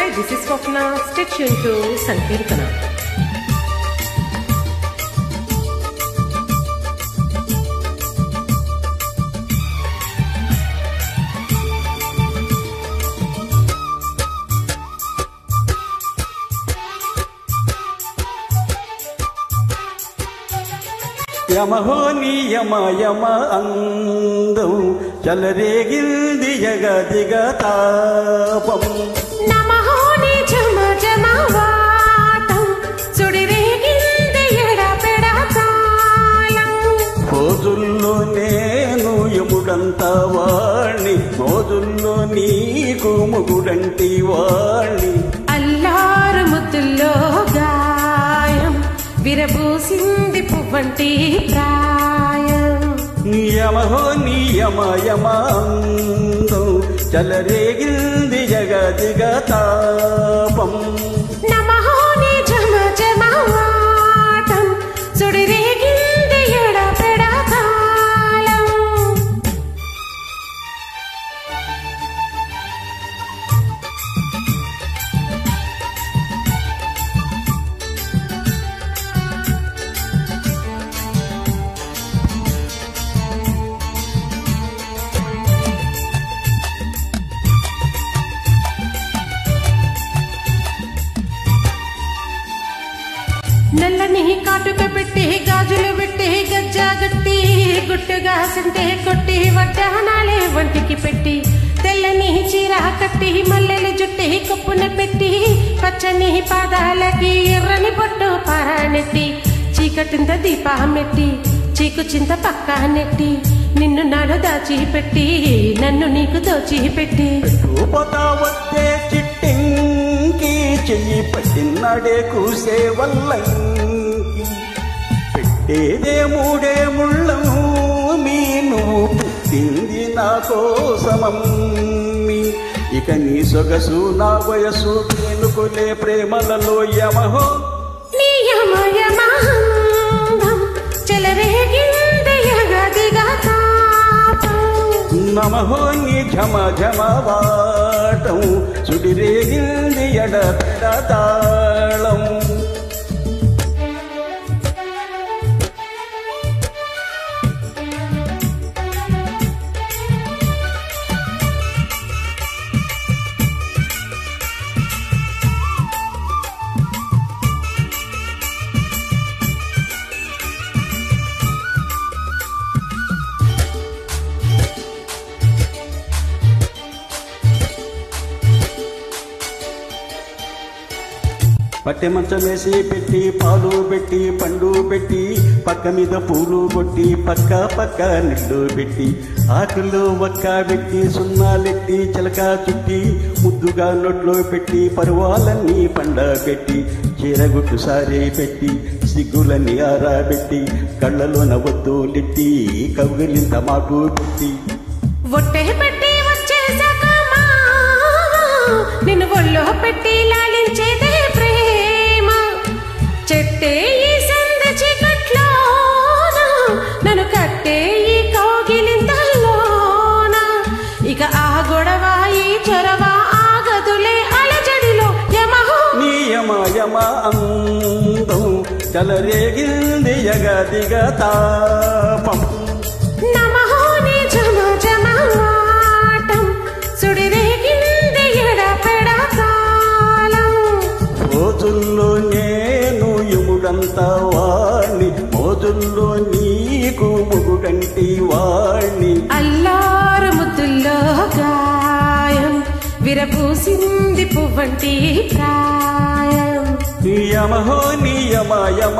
Hi, this is Swapna. Stay tuned to Sankirtana. యమహో నీ యమ యమ అందం చలరేగింది జగదిగ తాపం నమహో నీ జమ జమ వాతం సుడిరేగింది ఎడపెడ కాలం రోజుల్లో నేను యముడంత వాణ్ణి రోజుల్లో నీకు ముగుడంటి వాణ్ణి అల్లారు ముద్దుల్లో గాయం విరబూసింది పువ్వంటి ప్రాయం యమహో నీ యమ యమ అందం చలరేగింది జగదిగ తాపం నమహో నీ జమ జమ వాతం సుడిరేగింది ఎడపెడ కాలం నల్లని కాటుక పెట్టి గాజులు పెట్టి గజ్జా గట్టి గుట్టుగా సంటే కొట్టి వడ్డానాలే వంటికి పెట్టి తెల్లని చీర కట్టి మల్లెలు జుట్టి కొప్పున పెట్టి పచ్చని పాదాలకి ఎర్రని బొట్టు పారానెట్టి చీకటింత దీపామెట్టి చీకు చింత పక్కా నెట్టి నిన్ను నాడు దాచిపెట్టి నన్ను నీకు దోచిపెట్టి వచ్చే చిట్టింకి చెయ్యి పట్టినాడే కూసే వల్లంకి పెట్టేదే మూడే ముళ్ళం మీ నువ్వు పుట్టింది నా కోసమమ్మి ఇక నీ సొగసు నా వయసు పేనుకులే ప్రేమలలో యమహో నీ యమ యమాంగం చెలరేగింది యగదిగా తాపం నమహో నీ ఝమ ఝమ వాటం సుడిరేగింది ఎడపెడ తాళం పట్టె మంచం వేసి పెట్టి పాలు పెట్టి పండు పెట్టి పక్క మీద పూలు కొట్టి పక్క పక్క నిండు పెట్టి ఆకుల్లో ఒక్క పెట్టి సున్నాలెట్టి చిలక చుట్టి ముద్దుగా నోట్లో పెట్టి పరువాలన్నీ పండ పెట్టి చీరగుట్టు సారే పెట్టి సిగ్గులన్నీ ఆరాబెట్టి కళ్ళలో నవ్వొద్దులెట్టి కవులింత మాటు పెట్టి ఒట్టే పెట్టి వచ్చేసాక నిన్ను ఒళ్ళో పెట్టి లాలించేదే ప్రేమ చెట్టే ఈ సంద చీకట్లోన నన్ను కట్టే ఈ కౌగిలింతల్లోన ఇక ఆ గొడవ ఈ చొరవ ఆగదులే అలజడిలో యమహో నీ యమ యమ అందం చలరేగింది యగదిగ తాపం నమహో నీ జమ జమ వాటం సుడిరేగింది ఎడపెడ కాలం రోజుల్లో నేను యముడంత వాణ్ణి మోజుల్లో నీకు ముగుడంటి వాణ్ణి అల్లారు ముద్దుల్లో గాయం విరబూసింది పువ్వంటి ప్రాయం యమహో నీ యమ యమ